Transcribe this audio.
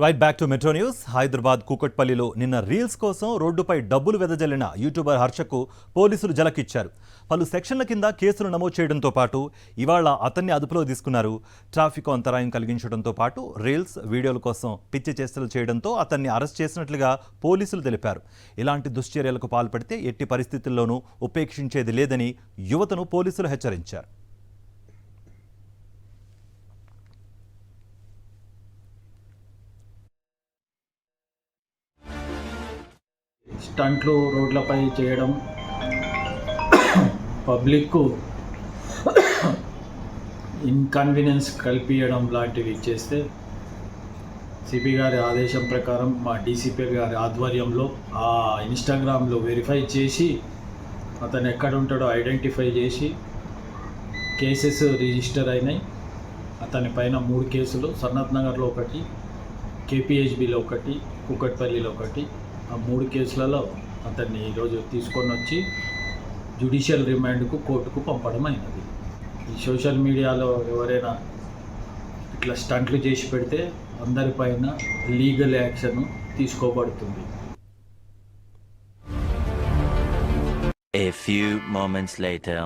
Right back to metro news. Hyderabad కూకట్పల్లిలో నిన్న reels కోసం రోడ్డుపై డబ్బులు వెదజల్లిన యూట్యూబర్ హర్షకు పోలీసులు జలకిచ్చారు. పలు సెక్షన్ల కింద కేసులు నమోదు చేయడంతో పాటు ఇవాళ అతన్ని అదుపులో తీసుకున్నారు. ట్రాఫిక్ అంతరాయం కలిగించడంతో పాటు రీల్స్ వీడియోల కోసం పిచ్చి చేష్టలు చేయడంతో అతన్ని అరెస్ట్ చేసినట్లుగా పోలీసులు తెలిపారు. ఇలాంటి దుశ్చర్యలకు పాల్పడితే ఎట్టి పరిస్థితుల్లోనూ ఉపేక్షించేది లేదని యువతను పోలీసులు హెచ్చరించారు. స్టంట్లు రోడ్లపై చేయడం, పబ్లిక్కు ఇన్కన్వీనియన్స్ కల్పించడం లాంటివి చేస్తే సిపి గారి ఆదేశం ప్రకారం మా డీసీపీ గారి ఆధ్వర్యంలో ఆ ఇన్స్టాగ్రామ్లో వెరిఫై చేసి అతను ఎక్కడ ఉంటాడో ఐడెంటిఫై చేసి కేసెస్ రిజిస్టర్ అయినాయి. అతని పైన 3 కేసులు, సనత్ నగర్లో ఒకటి, కేపీహెచ్బిలో ఒకటి, కూకట్పల్లిలో ఒకటి. ఆ 3 కేసులలో అతన్ని ఈరోజు తీసుకొని వచ్చి జ్యుడిషియల్ రిమాండ్కు కోర్టుకు పంపడం అయినది. ఈ సోషల్ మీడియాలో ఎవరైనా ఇట్లా స్టంట్లు చేసి పెడితే అందరిపైన లీగల్ యాక్షన్ తీసుకోబడుతుంది. A few moments later.